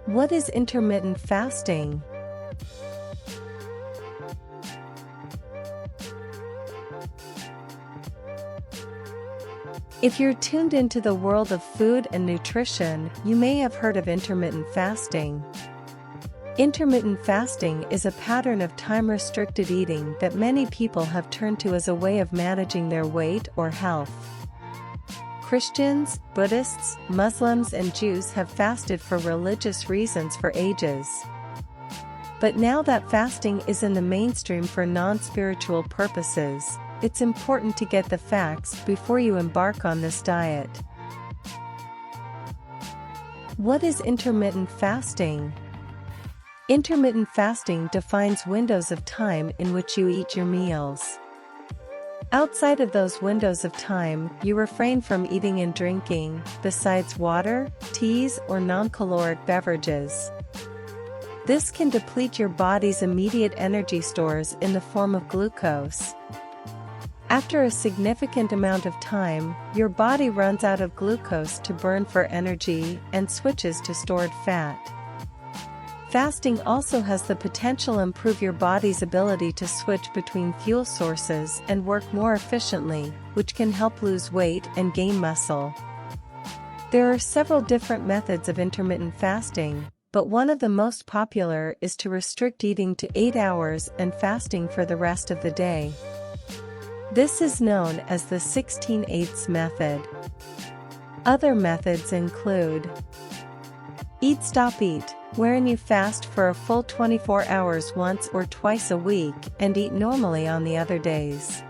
What is intermittent fasting? If you're tuned into the world of food and nutrition, you may have heard of intermittent fasting. Intermittent fasting is a pattern of time-restricted eating that many people have turned to as a way of managing their weight or health. Christians, Buddhists, Muslims, and Jews have fasted for religious reasons for ages. But now that fasting is in the mainstream for non-spiritual purposes, it's important to get the facts before you embark on this diet. What is intermittent fasting? Intermittent fasting defines windows of time in which you eat your meals. Outside of those windows of time, you refrain from eating and drinking, besides water, teas, or non-caloric beverages. This can deplete your body's immediate energy stores in the form of glucose. After a significant amount of time, your body runs out of glucose to burn for energy and switches to stored fat. Fasting also has the potential to improve your body's ability to switch between fuel sources and work more efficiently, which can help lose weight and gain muscle. There are several different methods of intermittent fasting, but one of the most popular is to restrict eating to 8 hours and fasting for the rest of the day. This is known as the 16/8 method. Other methods include Eat-Stop-Eat, wherein you fast for a full 24 hours once or twice a week and eat normally on the other days.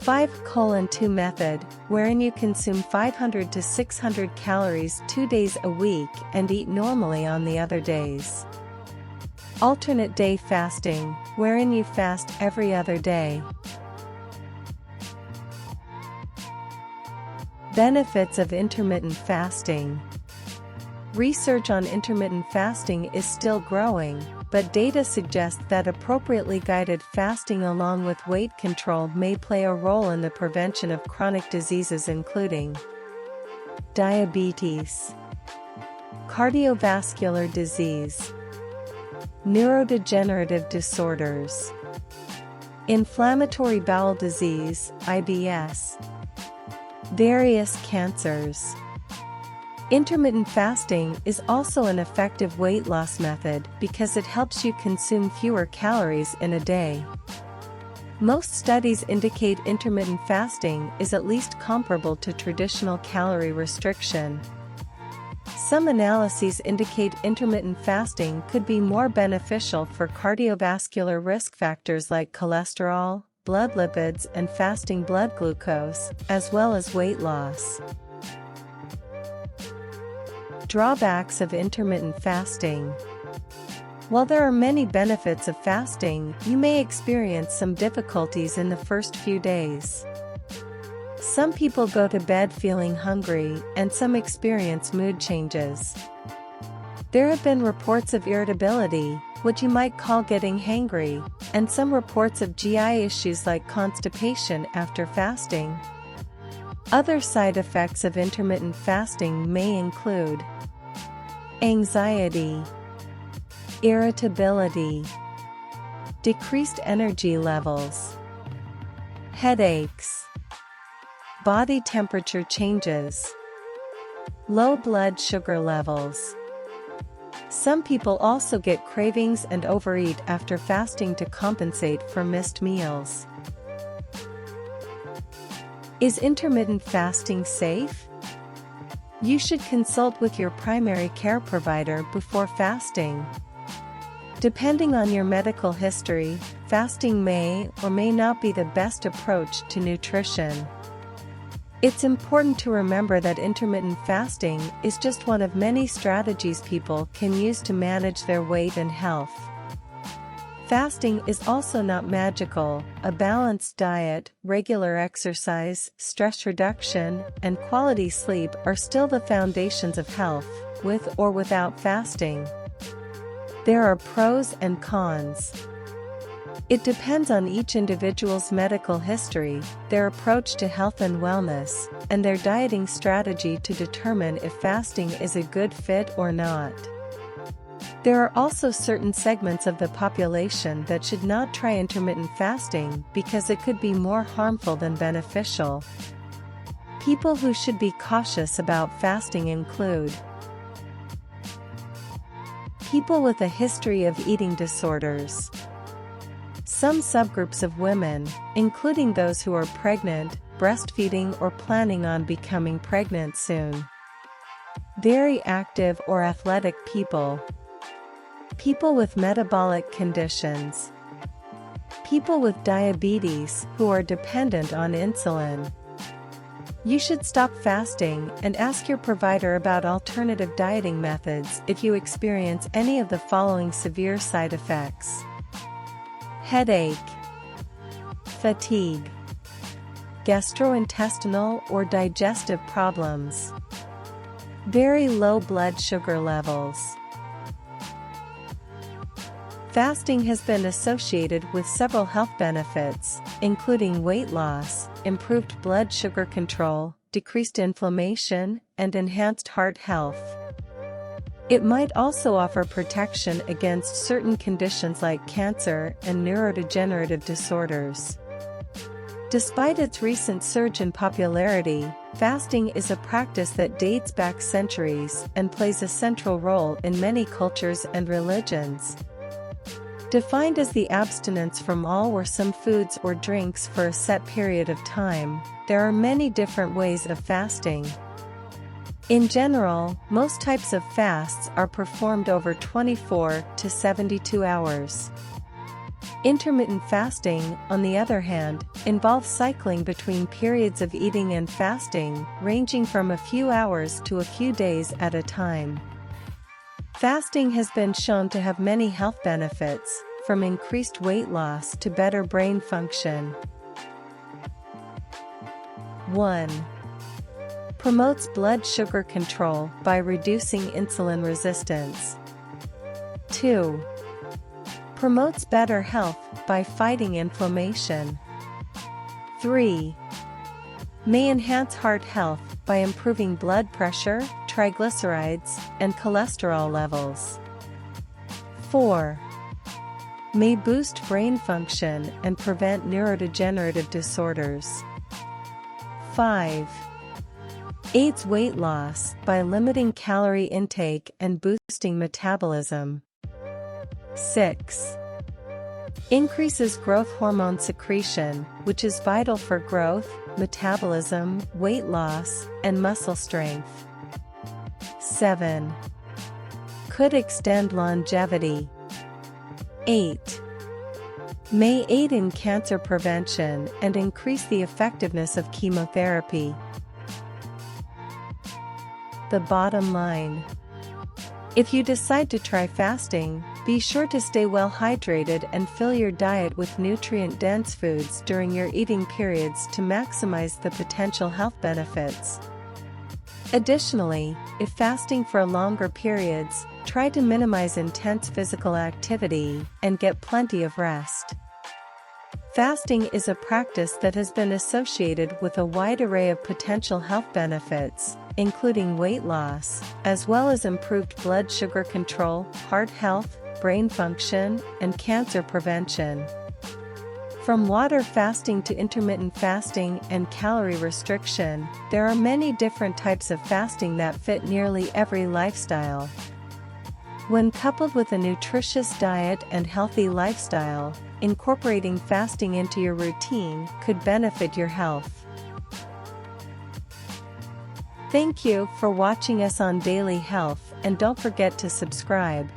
5:2 method, wherein you consume 500 to 600 calories 2 days a week and eat normally on the other days. Alternate day fasting, wherein you fast every other day. Benefits of intermittent fasting. Research on intermittent fasting is still growing, but data suggests that appropriately guided fasting along with weight control may play a role in the prevention of chronic diseases including diabetes, cardiovascular disease, neurodegenerative disorders, inflammatory bowel disease, IBS, various cancers. Intermittent fasting is also an effective weight loss method because it helps you consume fewer calories in a day. Most studies indicate intermittent fasting is at least comparable to traditional calorie restriction. Some analyses indicate intermittent fasting could be more beneficial for cardiovascular risk factors like cholesterol, blood lipids, and fasting blood glucose, as well as weight loss. Drawbacks of intermittent fasting. While there are many benefits of fasting, you may experience some difficulties in the first few days. Some people go to bed feeling hungry, and some experience mood changes. There have been reports of irritability, what you might call getting hangry, and some reports of GI issues like constipation after fasting. Other side effects of intermittent fasting may include anxiety, irritability, decreased energy levels, headaches, body temperature changes, low blood sugar levels. Some people also get cravings and overeat after fasting to compensate for missed meals. Is intermittent fasting safe? You should consult with your primary care provider before fasting. Depending on your medical history, fasting may or may not be the best approach to nutrition. It's important to remember that intermittent fasting is just one of many strategies people can use to manage their weight and health. Fasting is also not magical. A balanced diet, regular exercise, stress reduction, and quality sleep are still the foundations of health, with or without fasting. There are pros and cons. It depends on each individual's medical history, their approach to health and wellness, and their dieting strategy to determine if fasting is a good fit or not. There are also certain segments of the population that should not try intermittent fasting because it could be more harmful than beneficial. People who should be cautious about fasting include people with a history of eating disorders. Some subgroups of women, including those who are pregnant, breastfeeding, or planning on becoming pregnant soon. Very active or athletic people. People with metabolic conditions. People with diabetes who are dependent on insulin. You should stop fasting and ask your provider about alternative dieting methods if you experience any of the following severe side effects: headache, fatigue, gastrointestinal or digestive problems, very low blood sugar levels. Fasting has been associated with several health benefits, including weight loss, improved blood sugar control, decreased inflammation, and enhanced heart health. It might also offer protection against certain conditions like cancer and neurodegenerative disorders. Despite its recent surge in popularity, fasting is a practice that dates back centuries and plays a central role in many cultures and religions. Defined as the abstinence from all or some foods or drinks for a set period of time, there are many different ways of fasting. In general, most types of fasts are performed over 24 to 72 hours. Intermittent fasting, on the other hand, involves cycling between periods of eating and fasting, ranging from a few hours to a few days at a time. Fasting has been shown to have many health benefits, from increased weight loss to better brain function. 1. Promotes blood sugar control by reducing insulin resistance. 2. Promotes better health by fighting inflammation. 3. May enhance heart health by improving blood pressure, triglycerides, and cholesterol levels. 4. May boost brain function and prevent neurodegenerative disorders. 5. Aids weight loss by limiting calorie intake and boosting metabolism. 6. Increases growth hormone secretion, which is vital for growth, metabolism, weight loss, and muscle strength. 7. Could extend longevity. 8. May aid in cancer prevention and increase the effectiveness of chemotherapy. The bottom line: if you decide to try fasting, be sure to stay well hydrated and fill your diet with nutrient-dense foods during your eating periods to maximize the potential health benefits. Additionally, if fasting for longer periods, try to minimize intense physical activity and get plenty of rest. Fasting is a practice that has been associated with a wide array of potential health benefits, including weight loss, as well as improved blood sugar control, heart health, brain function, and cancer prevention. From water fasting to intermittent fasting and calorie restriction, there are many different types of fasting that fit nearly every lifestyle. When coupled with a nutritious diet and healthy lifestyle, incorporating fasting into your routine could benefit your health. Thank you for watching us on Daily Health, and don't forget to subscribe.